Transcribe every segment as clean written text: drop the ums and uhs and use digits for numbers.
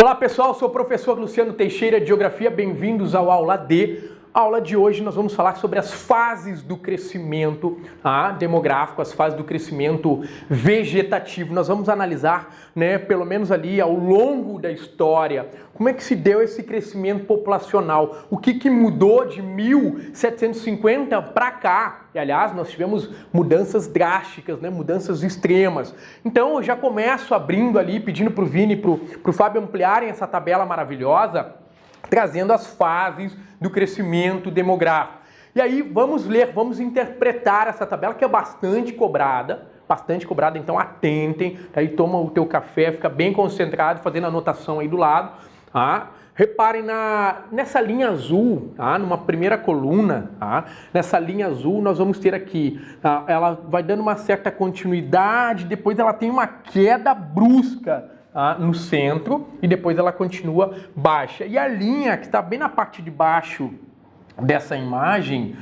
Olá pessoal, sou o professor Luciano Teixeira de Geografia, bem-vindos ao Aula D. A aula de hoje nós vamos falar sobre as fases do crescimento demográfico, as fases do crescimento vegetativo. Nós vamos analisar, pelo menos ali ao longo da história, como é que se deu esse crescimento populacional, o que mudou de 1750 para cá. E, aliás, nós tivemos mudanças drásticas, mudanças extremas. Então, eu já começo abrindo ali, pedindo para o Vini e para o Fábio ampliarem essa tabela maravilhosa, trazendo as fases do crescimento demográfico. E aí vamos ler, vamos interpretar essa tabela que é bastante cobrada, então atentem, aí toma o teu café, fica bem concentrado, fazendo anotação aí do lado. Reparem nessa linha azul, numa primeira coluna, nessa linha azul nós vamos ter aqui, ela vai dando uma certa continuidade, depois ela tem uma queda brusca no centro e depois ela continua baixa. E a linha que está bem na parte de baixo dessa imagem,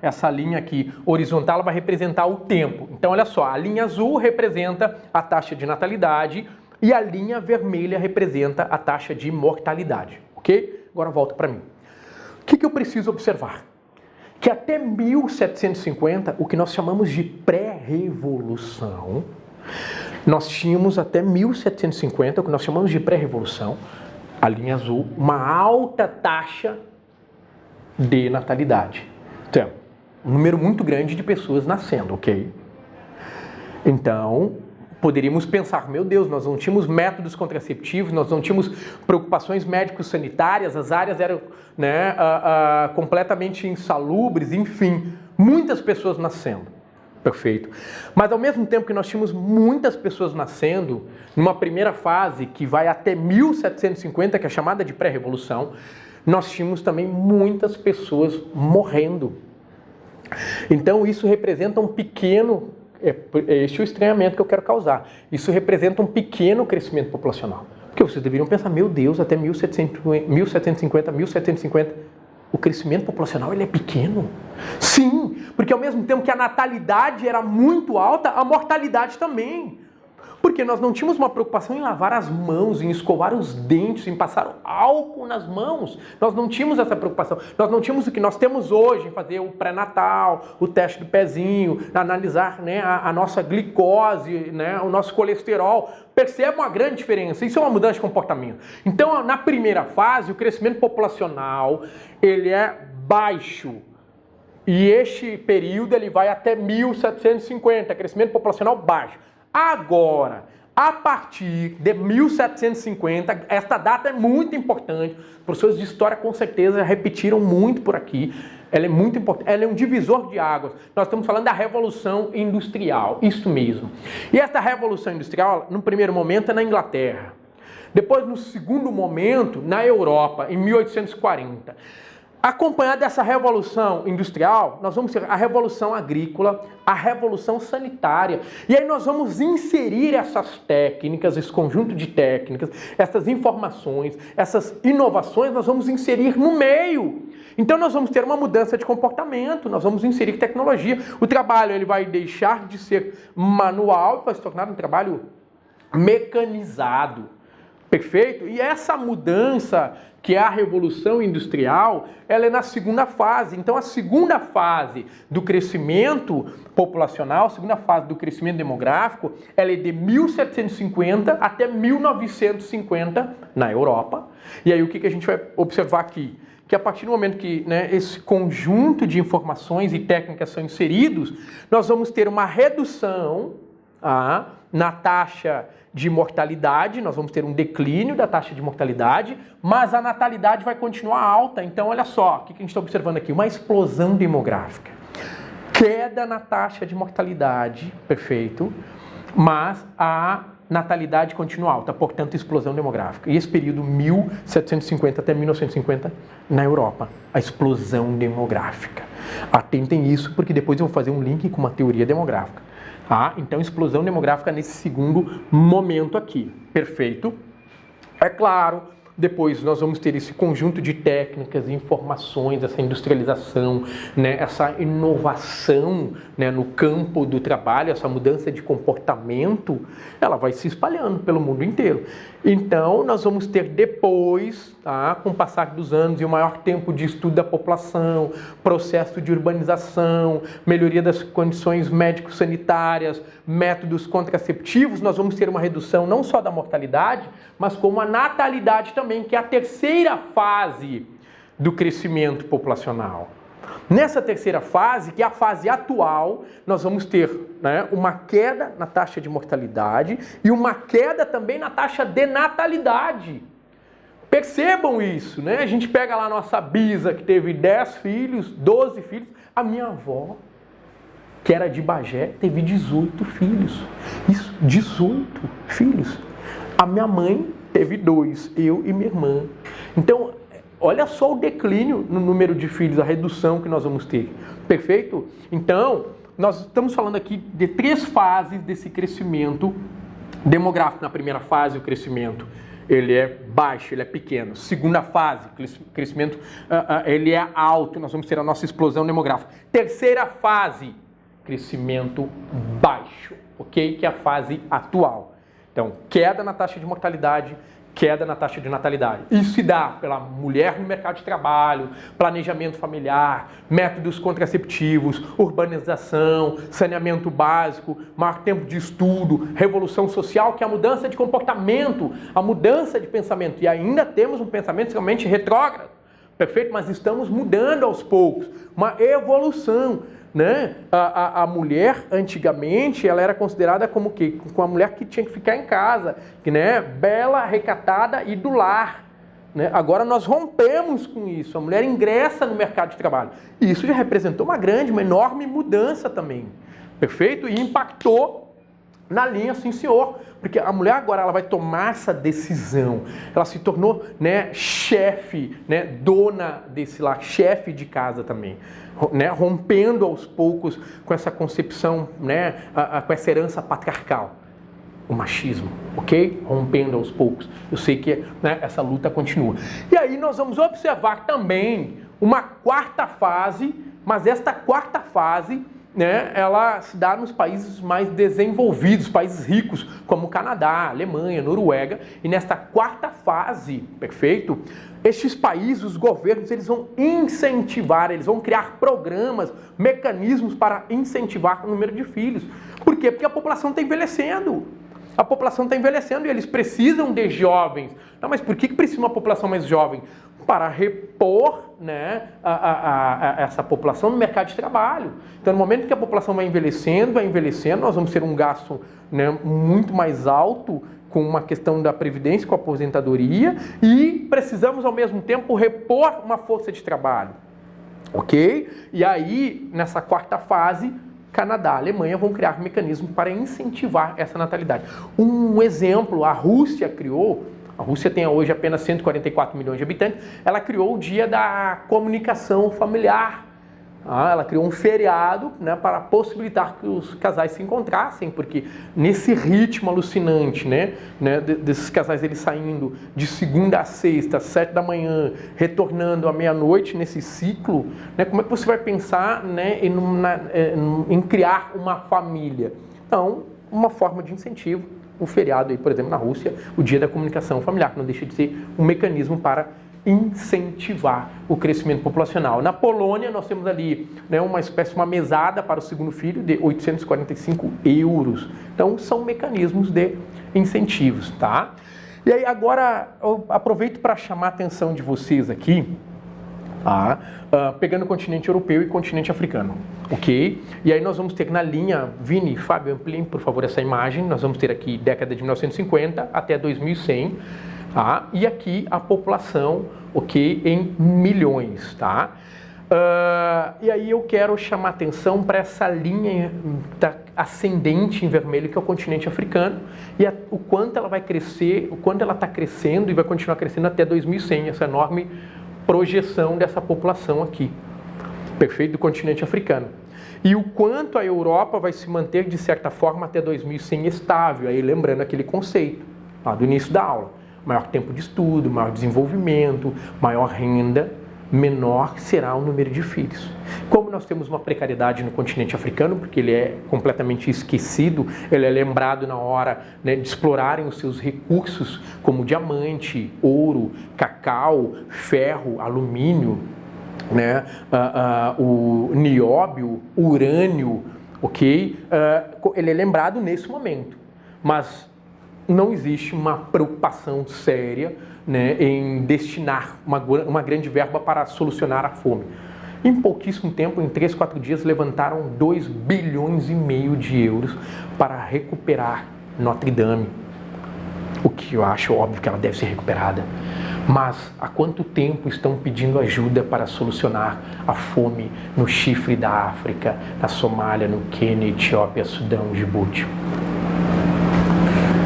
essa linha aqui horizontal, ela vai representar o tempo. Então olha só, a linha azul representa a taxa de natalidade e a linha vermelha representa a taxa de mortalidade, ok? Agora volta para mim. O que eu preciso observar? Que até 1750, o que nós chamamos de pré-revolução, nós tínhamos até 1750, o que nós chamamos de pré-revolução, a linha azul, uma alta taxa de natalidade. Então, um número muito grande de pessoas nascendo, ok? Então, poderíamos pensar, meu Deus, nós não tínhamos métodos contraceptivos, nós não tínhamos preocupações médico-sanitárias, as áreas eram completamente insalubres, enfim, muitas pessoas nascendo. Perfeito. Mas ao mesmo tempo que nós tínhamos muitas pessoas nascendo, numa primeira fase que vai até 1750, que é chamada de pré-revolução, nós tínhamos também muitas pessoas morrendo. Então isso representa um pequeno, este é o estranhamento que eu quero causar, isso representa um pequeno crescimento populacional. Porque vocês deveriam pensar, meu Deus, até 1750, o crescimento populacional ele é pequeno. Sim, porque ao mesmo tempo que a natalidade era muito alta, a mortalidade também. Porque nós não tínhamos uma preocupação em lavar as mãos, em escovar os dentes, em passar álcool nas mãos. Nós não tínhamos essa preocupação. Nós não tínhamos o que nós temos hoje, em fazer o pré-natal, o teste do pezinho, analisar a nossa glicose, o nosso colesterol. Percebam a grande diferença. Isso é uma mudança de comportamento. Então, na primeira fase, o crescimento populacional ele é baixo. E este período ele vai até 1750, crescimento populacional baixo. Agora, a partir de 1750, esta data é muito importante, professores de história com certeza repetiram muito por aqui, ela é muito importante, ela é um divisor de águas. Nós estamos falando da Revolução Industrial, isso mesmo. E esta Revolução Industrial, no primeiro momento, é na Inglaterra. Depois, no segundo momento, na Europa, em 1840. Acompanhada dessa revolução industrial, nós vamos ter a revolução agrícola, a revolução sanitária. E aí nós vamos inserir essas técnicas, esse conjunto de técnicas, essas informações, essas inovações, nós vamos inserir no meio. Então nós vamos ter uma mudança de comportamento, nós vamos inserir tecnologia. O trabalho ele vai deixar de ser manual e vai se tornar um trabalho mecanizado. Perfeito? E essa mudança, que é a Revolução Industrial, ela é na segunda fase. Então, a segunda fase do crescimento populacional, a segunda fase do crescimento demográfico, ela é de 1750 até 1950 na Europa. E aí, o que a gente vai observar aqui? Que a partir do momento que esse conjunto de informações e técnicas são inseridos, nós vamos ter uma redução na taxa de mortalidade, nós vamos ter um declínio da taxa de mortalidade, mas a natalidade vai continuar alta. Então, olha só, o que a gente está observando aqui? Uma explosão demográfica. Queda na taxa de mortalidade, perfeito, mas a natalidade continua alta, portanto, explosão demográfica. E esse período 1750 até 1950 na Europa, a explosão demográfica. Atentem isso, porque depois eu vou fazer um link com uma teoria demográfica. Então, explosão demográfica nesse segundo momento aqui. Perfeito? É claro, Depois nós vamos ter esse conjunto de técnicas, informações, essa industrialização, né, essa inovação, né, no campo do trabalho, essa mudança de comportamento, ela vai se espalhando pelo mundo inteiro. Então nós vamos ter depois, tá, com o passar dos anos e o maior tempo de estudo da população, processo de urbanização, melhoria das condições médico-sanitárias, métodos contraceptivos, nós vamos ter uma redução não só da mortalidade, mas como a natalidade também, que é a terceira fase do crescimento populacional. Nessa terceira fase, que é a fase atual, nós vamos ter, né, uma queda na taxa de mortalidade e uma queda também na taxa de natalidade. Percebam isso, né? A gente pega lá a nossa bisa, que teve 10 filhos, 12 filhos. A minha avó, que era de Bagé, teve 18 filhos. Isso, 18 filhos. A minha mãe teve 2, eu e minha irmã. Então, olha só o declínio no número de filhos, a redução que nós vamos ter. Perfeito? Então, nós estamos falando aqui de 3 fases desse crescimento demográfico. Na primeira fase, o crescimento ele é baixo, ele é pequeno. Segunda fase, crescimento ele é alto, nós vamos ter a nossa explosão demográfica. Terceira fase, crescimento baixo, ok? Que é a fase atual. Então, queda na taxa de mortalidade, queda na taxa de natalidade. Isso se dá pela mulher no mercado de trabalho, planejamento familiar, métodos contraceptivos, urbanização, saneamento básico, maior tempo de estudo, revolução social, que é a mudança de comportamento, a mudança de pensamento. E ainda temos um pensamento extremamente retrógrado, perfeito? Mas estamos mudando aos poucos, uma evolução. Né? A mulher, antigamente, ela era considerada como que? Com a mulher que tinha que ficar em casa, que, né? Bela, recatada e do lar. Né? Agora nós rompemos com isso, a mulher ingressa no mercado de trabalho. E isso já representou uma enorme mudança também, perfeito? E impactou na linha, sim senhor, porque a mulher agora ela vai tomar essa decisão, ela se tornou, né, chefe, né, dona desse lar, chefe de casa também, né, rompendo aos poucos com essa concepção, né, com essa herança patriarcal, o machismo, ok? Rompendo aos poucos. Eu sei que, né, essa luta continua. E aí nós vamos observar também uma quarta fase, mas esta quarta fase, né, ela se dá nos países mais desenvolvidos, países ricos, como Canadá, Alemanha, Noruega. E nesta quarta fase, perfeito? Estes países, os governos, eles vão incentivar, eles vão criar programas, mecanismos para incentivar o número de filhos. Por quê? Porque a população está envelhecendo. A população está envelhecendo e eles precisam de jovens. Não, mas por que precisa uma população mais jovem? Para repor, né, essa população no mercado de trabalho. Então, no momento que a população vai envelhecendo, nós vamos ter um gasto, né, muito mais alto com uma questão da previdência, com a aposentadoria, e precisamos, ao mesmo tempo, repor uma força de trabalho. Ok? E aí, nessa quarta fase, Canadá, Alemanha vão criar mecanismos para incentivar essa natalidade. Um exemplo, a Rússia tem hoje apenas 144 milhões de habitantes, ela criou o Dia da Comunicação Familiar. Ela criou um feriado, né, para possibilitar que os casais se encontrassem, porque nesse ritmo alucinante, né, desses casais eles saindo de segunda a sexta, às 7 da manhã, retornando à meia-noite nesse ciclo, né, como é que você vai pensar, né, em criar uma família? Então, uma forma de incentivo, um feriado aí, por exemplo, na Rússia, o Dia da Comunicação Familiar, que não deixa de ser um mecanismo para incentivar o crescimento populacional. Na Polônia, nós temos ali, né, uma mesada para o segundo filho de 845 euros. Então, são mecanismos de incentivos, tá? E aí, agora, eu aproveito para chamar a atenção de vocês aqui, tá? Pegando o continente europeu e o continente africano, ok? E aí nós vamos ter na linha, Vini, Fábio, ampliem, por favor, essa imagem. Nós vamos ter aqui década de 1950 até 2100, tá? E aqui a população, ok, em milhões, tá? E aí eu quero chamar atenção para essa linha ascendente em vermelho, que é o continente africano, e o quanto ela vai crescer, o quanto ela está crescendo e vai continuar crescendo até 2100, essa enorme projeção dessa população aqui, perfeito, do continente africano. E o quanto a Europa vai se manter, de certa forma, até 2100 estável, aí lembrando aquele conceito lá do início da aula. maior tempo de estudo, maior desenvolvimento, maior renda, menor será o número de filhos. Como nós temos uma precariedade no continente africano, porque ele é completamente esquecido, ele é lembrado na hora, né, de explorarem os seus recursos como diamante, ouro, cacau, ferro, alumínio, né, o nióbio, urânio, ok? Ele é lembrado nesse momento, mas não existe uma preocupação séria, né, em destinar uma grande verba para solucionar a fome. Em pouquíssimo tempo, em 3, 4 dias, levantaram 2,5 bilhões de euros para recuperar Notre Dame. O que eu acho óbvio que ela deve ser recuperada. Mas há quanto tempo estão pedindo ajuda para solucionar a fome no chifre da África, na Somália, no Quênia, Etiópia, Sudão, Djibouti?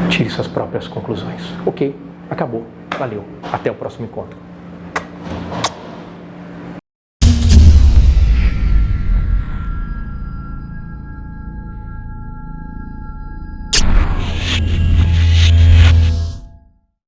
Tire suas próprias conclusões. Ok, acabou. Valeu. Até o próximo encontro.